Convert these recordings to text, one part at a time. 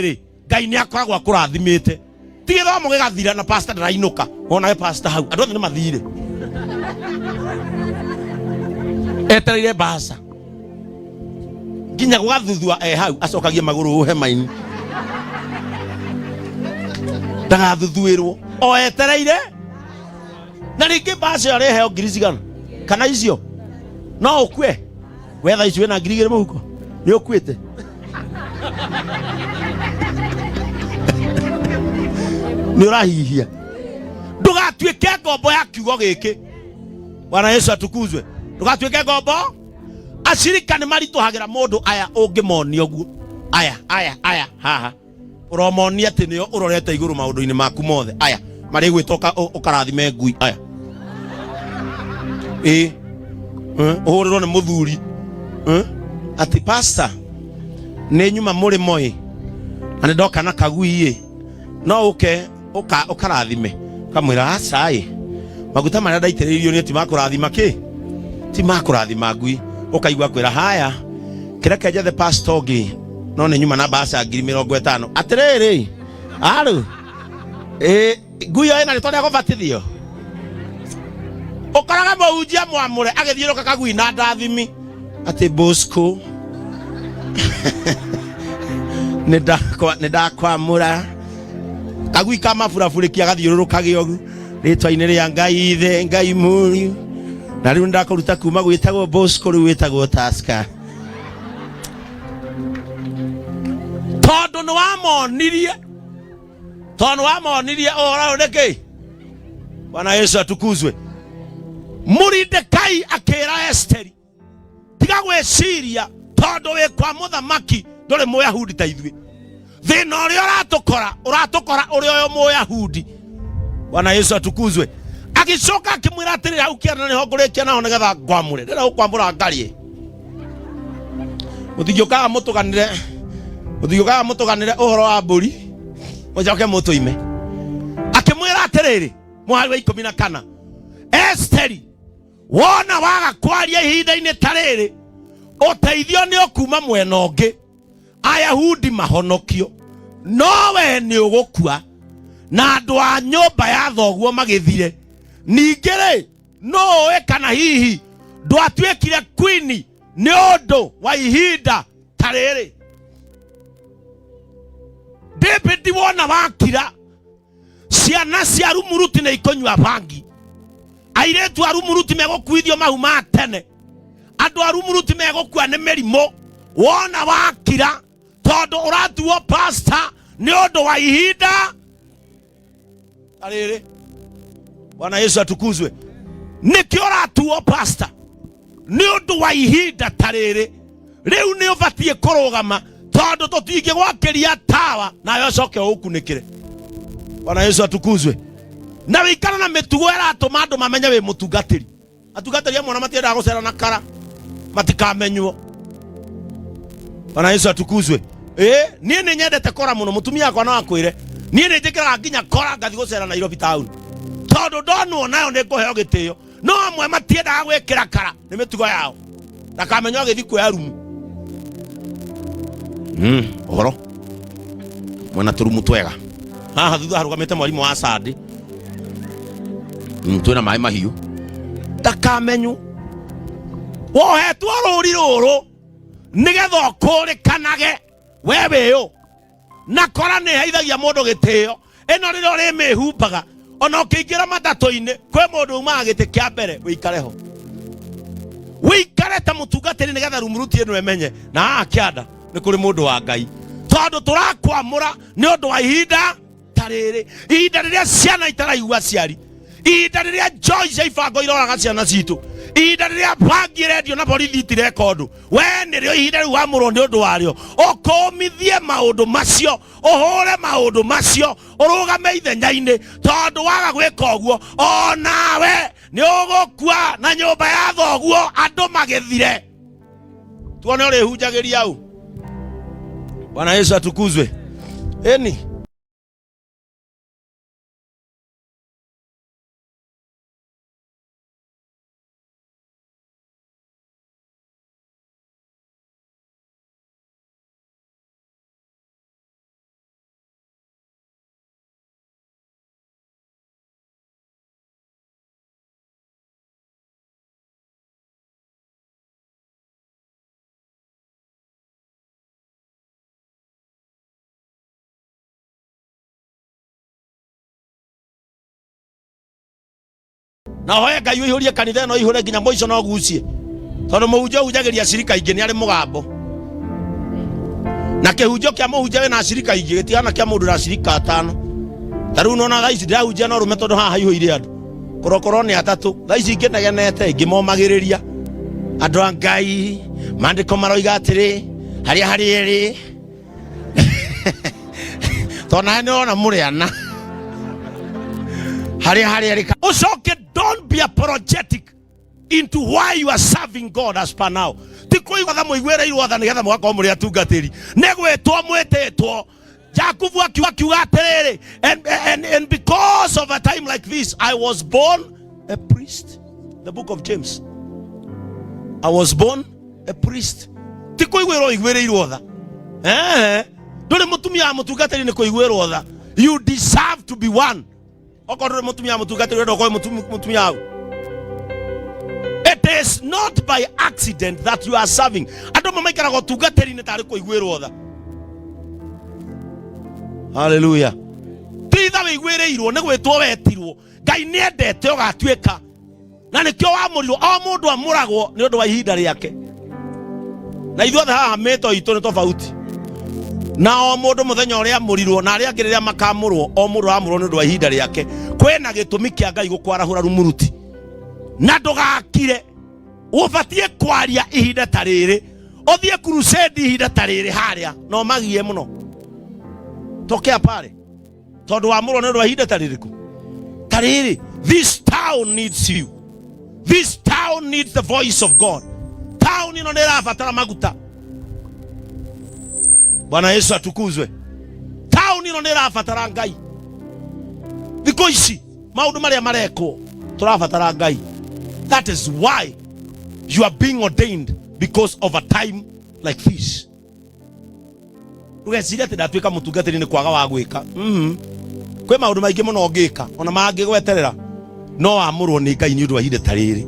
Ngai ni akoragwo akurathimite. Ti githomo gigathira na pastor ndarainuka. Ona we pastor hau. Andu othe ni mathire. Etereire basa. Nginya gwathuthuwa hau acokagia maguru hema-ini. Ndagathuthwirwo. O etereire. Na ringi basa yore heo ngiri cigana. Kana icio. No ukue. Wetha icio wena ngiri igiri muhuko. Ni ukuite. Ni urahihia. Ndugatuike ngombo ya kiugo giki. Bwana Yesu atukuzwe. Ndugatuike ngombo. Ashirika ni marituhagira mundu aya ungimonio guo. Aya haha. Uromonia ati nio urorete iguru maundu-ini maku mothe. Aya mari gwitoka ukarathime ngui aya. Uhuriro ni muthuri. Ati pastor ni nyuma muri moi. Ani ndoka na kagui no ukarathime. Kamwira acai. Maguta maria ndaitiririo ni ati makurathima ki? Ti makurathima ngui. Ukaigwa kwira haya. Kireke jethe pastor gi. No ni nyuma na basa 50,000. Atiriri. Aru. Ngui yo ina ni tondu agobatithio. Ukaraga muhunjia mwamure agithiuruka kagui na ndathimi. Ati Bosco. Nidakwamura. Kagui kama buraburikia gathiuruka giogu. Ritwa-ini ria Ngai ithe Ngai muri. Na riu ndakuruta kuma gwitagwo Bosco riu witagwo Taska. Tondu ni wamonirie ohoro niki. Bwana Yesu atukuzwe. Muridekai akira Esteri. Tiga gwiciria tondu wi kwa muthamaki nduri Muyahudi ta ithwi. Thina uria uratukora uri uyo Muyahudi. Bwana Yesu atukuzwe. Agicoka akimwira atiri hau kiana niho ngurikia naho nigetha ngwamure. Ndira ukwambura ngarie. Muthigiokaga mutuganire uhoro wa mburi. Mucoke mutuime. Akimwira atiriri mwari wa 14. Esteri wona waga kwaria ihinda-ini tariri uteithio ni ukuma mwena ungi. Ayahudi mahonokio. No we ni ugukua na andu a nyumba ya thoguo magithire. Ningire no we kana hihi ndwatuikire queen ni undu wa ihinda tariri. David wona wakira ciana cia rumuruti na ikonywa bangi. Airetu arumuruti megokuithio mahuma tene. Andu arumuruti megokua ni mirimo. Wona wakira tondu uratuo pastor ni undu wa ihinda tariri. Bwana Yesu atukuzwe. Niki uratuo pastor ni undu wa ihinda tariri. Riu ni ubatie kurugama tondu tutingi gwakiria tawa na yo coke ukunikire. Bwana Yesu atukuzwe. Na wikana na mitugo iratuma andu mamenye wi mutungatiri. Atungatiri amwe na matienda gucera na kara matikamenywo. Bwana Yesu atukuzwe. Nie ni nyendete kora muno mutumia akwa no akwire. Nie ni njikira nginya kora ngathi gucera Nairobi town. Tondu ndonwo nayo ni nguheo gitio. No amwe matienda gwikira kara ni mitugo yao. Ndakamenywo githi kuoya rumu. Ohoro. Mwana turumu twega. Haha thutha harugamite mwarimu wa Sadi. Twina mai mahiu. Ndakamenywo. Wohetwo ruri ruru nigetha ukurikanage wewe yo. Na kora ni haithagia mundu gitio. Eno riro ri mihumbaga. Ona ukiingira matatu-ini kwe mundu uma giti kia mbere wikare ho. Wikare ta mutungatiri nigetha rumuruti eno emenye na akianda ni kuri mundu wa Ngai. Tondu turakwamura ni undu wa ihinda tariri. Ihinda riria ciana itaraigua ciari. Ihinda riria Joy cia ibango iroraga ciana citu. Ihinda riria bangi radio na borithi itirekondu. We nirio ihinda riu wamurwo ni undu wario. Ukumithie maundu macio. Uhure maundu macio. Urugame ithenya-ini. Tondu waga gwika uguo onawe ni ugukua na nyumba ya thoguo andu magithire. Tuone uri hunjagiria au. Bwana Yesu atukuzwe. Eni na hoya Ngai uihurie kanitha no ihure nginya moico no gucie tondu muhunjia ujagiria cirika ingi ni ari mugambo na kihunjio kia muhunjia we na cirika ingi gitiana kia mundu na cirika atano taru no na thaici ndahunjia no rume tondu haha ihuire andu korokoro ni atatu thaici ingi negenete ingi momagiriria andu a Ngai mandiko maroiga atiri haria eri tona ni ona muriana haria eri ucoke. Don't be apologetic into why you are serving God as per now. Tiko iwa thamo igwere iwa thani gatha mwako muri atungatiri negwetwo mwetetwo Jakubu akiuga atiriri and because of a time like this I was born a priest. The book of James. I was born a priest. Tiko igwere iwa tha dole mutumia mutungatiri ni ko igwero tha. You deserve to be one. It is not by accident that you are serving. Hallelujah. Na o mundu muthenya uria murirwo na aria ngiriria makamurwo o mundu amurwo nundu wa ihinda riake kwena gitumi kia Ngai gukwarahura rumuruti na ndugakire ubatie kwaria ihinda tariri uthie crusade ihinda tariri haria no magie muno tokea pale tondu amurwo nundu wa ihinda tariri. This town needs you. This town needs the voice of God. Town ino nirabatara maguta. Bwana Yesu atukuzwe. Town ino nirabatara Ngai. Thiko ici maundu maria mareko turabatara Ngai. That is why you are being ordained, because of a time like this. Ugeciria ati ndatuika mutungatiri ni kwaga wa gwika. Kwe maundu maingi muno ngika ona mangi gweterera no amurwo ni Ngai ni undu wa ihinda tariri.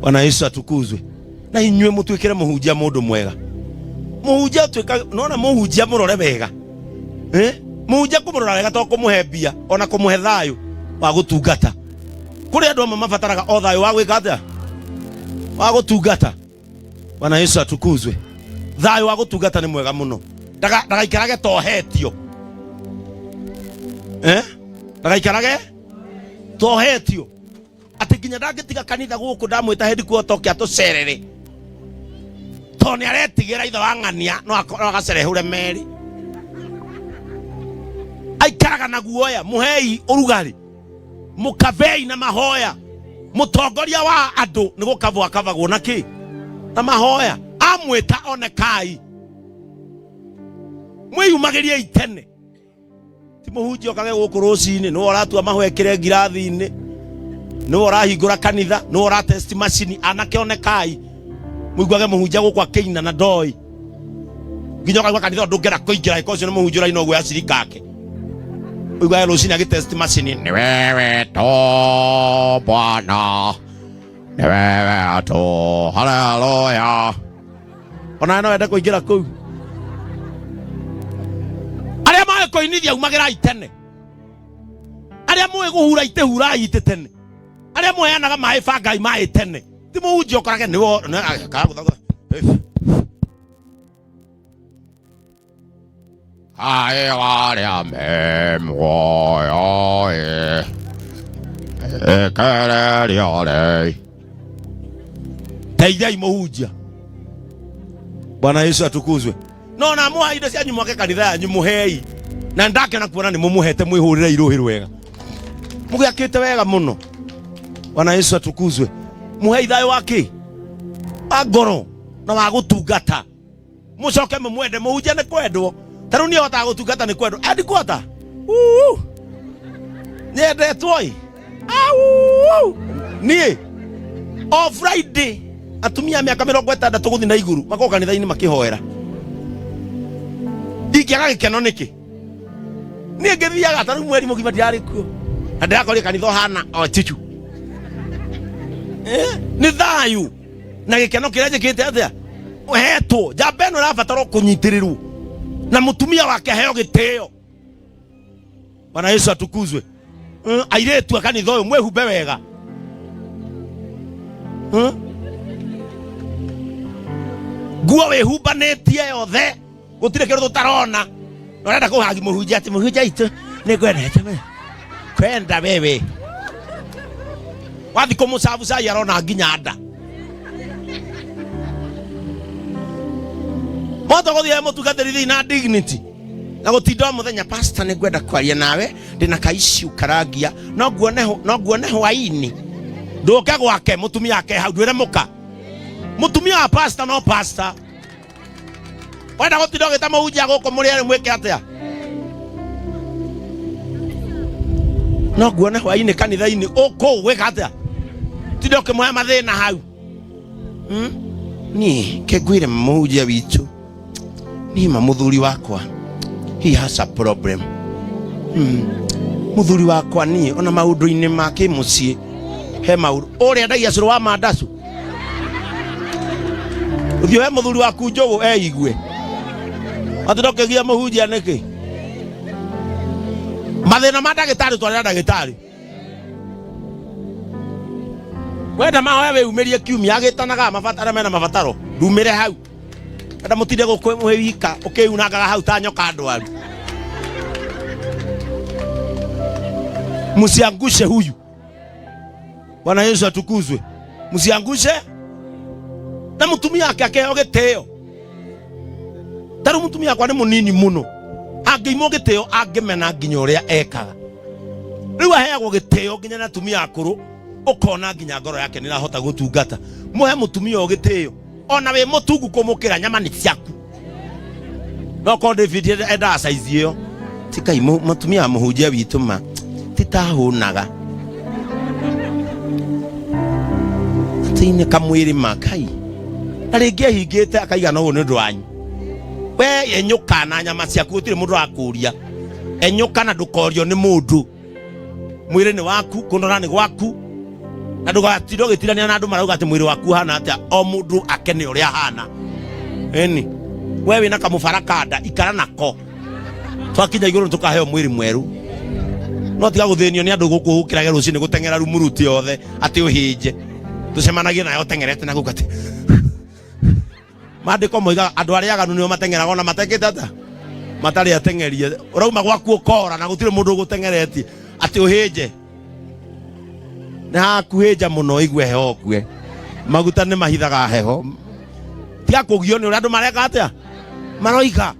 Bwana Yesu atukuzwe. Na inywe mutuikire muhunjia mundu mwega. Muhunjia twika nona muhunjia murore wega. Muhunjia kumurora wega to kumuhebia ona kumuhe thayu wa gutungata. Kuri andu mabataraga o thayu wa gwika atia wa gutungata. Bwana Yesu atukuzwe. Thayu wa gutungata ni mwega muno. Ndagaikarage tohetio. Ndagaikarage tohetio. Ati nginya ndangitiga kanitha guku ndamwita hendi ku otoke atucerere. Toni aretigira ithe wa ng'ania no agacerehure meri. Aikaraga na guoya muhei urugari. Mukavei na mahoya. Mutongoria wa andu ni gukavwa kavagwo na ki na mahoya. Amwita onekai. Mwiyumagirie itene. Ti muhunjia okage guku rucini no oratua mahwekire ngirathi-ini. No orahingura kanitha, no ora test machine anake onekai. Muiguage muhunjia guku akeina na ndoi. Nginya kaigua kanitha ndungera kuingira ikocio ni muhunjia ino gwe acirika ake. Muiguage rucini agi test machine ni wewe to Bwana. Ni wewe to. Haleluya. Ona no ende kuingira kuu. Aria mae koinithia umagira itene. Aria mwe guhura ite hura ite tene. Aria mwe yanaga mae bangai mae tene. Ti muhunjia okorage ni wo ka guthaga. Ai waria memwo yo kare riole. Teithia muhunjia. Bwana Yesu atukuzwe. No na muha indo cia nyumake kanitha yanyu muhei. Na ndake na kuona ni mumuhete mwihurire iruhi rwega. Mugiakite wega muno. Bwana Yesu atukuzwe. Muhei thayo wake. Agoro na wa gutungata. Mucoke mumwende muhunjia ni kwendwo. Taru ni ota gutungata ni kwendwo. Andi kwata. Nyendetwo i. Ni o Friday atumia miaka 60 guthi na iguru makoka kanitha-ini makihoera. Ikiaga gikeno niki ni ngithiaga taru mweri mugima ndiari kuo na ndakori kanitha hana o chichu ni thayu na gikeno kiria njikite atia uhetwo jambeno rabatara kunyitirirwo na mutumia wake heo giteo. Bwana Yesu atukuzwe. Airetu kanitha uyu mwehumbe wega nguo wihumbanĩtie yothe gũtirĩ kĩndũ tũtarona ũrenda kũhagi mũhunjia atĩ mũhunjia itũ nĩ ngwendete kwenda wewe wathi kũmũcabu cai arona nginya nda moto gũthiĩ mũtungatĩri thĩinĩ na dignity na gũtinda mũthenya pastor nĩ ngwenda kwaria nawe ndĩna kaiciu karangia no nguone hwainĩ ndũke gwake mũtumia wake hau ndwĩre mũka mũtumia wa pastor no pastor wenda gũtinda ũgĩta mũhunjia gũkũ mũrĩ mwĩke atĩa no nguone hwainĩ kanitha-inĩ ũkũwĩka atĩa tinda ũkĩmũhe mathĩna hau niĩ kĩngwĩre mũhunjia witũ nima mũthuri wakwa he has a problem mũthuri wakwa niĩ ona maũndũ-inĩ ma kĩmũciĩ he maũndũ ũrĩa ndagia cũrũ wa mandacu ũthiũ he mũthuri waku njũgũ eigue atinda ũkĩgia mũhunjia nĩkĩ mathĩna ma ndagĩtarĩ twarĩra ndagĩtarĩ wenda mahoya wĩumĩrie kiumia agĩtanaga mabataro mena mabataro ndumĩre hau enda mũtinde gũkũ wika ũkĩunangaga hau ta nyoka ndwaru msiangushe huyu Bwana Yesu atukuzwe msiangushe na mũtumia wake akĩheo gĩtĩo tarũ mũtumia wakwa nĩ mũnini mũno angĩimwo gĩtĩo angĩmena nginya ũrĩa ekaga rĩu aheagwo gĩtĩo nginya na atumia akũrũ ũkona nginya ngoro yake nĩ rahota gũtungata mũhe mũtumia o gĩtĩo ona wĩ mũtungu kũmũkĩra nyama nĩ ciaku no ko David enda size ĩyo tikai mũtumia wa mũhunjia witũ ma titahũnaga atĩine kamwĩrĩ makai na rĩngĩ ahingĩte akaiga no nĩ ũndũ wanyu we enyũka na nyama ciaku gũtirĩ mũndũ wakũria enyũka na ndũkorio nĩ mũndũ mwĩrĩ nĩ waku kũnora nĩ gwaku na ndũgatinde ũgĩtirania na andũ marauga atĩ mwĩrĩ waku hana atĩa o mũndũ akene ũrĩa hana eni we wĩna kamũbarakanda ikara nako twakinya igũrũ tũkaheo mwĩrĩ mwerũ no tiga gũthĩnio nĩ andũ gũkũ hũkĩrage rũcinĩ gũteng'era rumuruti yothe atĩ ũhĩnje tũcemanagie nayo tengerete na gũka atĩ maandĩko moiga andũ arĩa aganu nĩo mateng'eraga ona matekĩte ata matarĩ ateng'erie ũrauma gwaku ũkora na gũtirĩ mũndũ ũgũteng'eretie atĩ ũhĩnje nĩ hakuhĩnja mũno igue heho okue maguta nĩ mahithaga heho tiga kũgio nĩ ũrĩa andũ mareka atĩa maroiga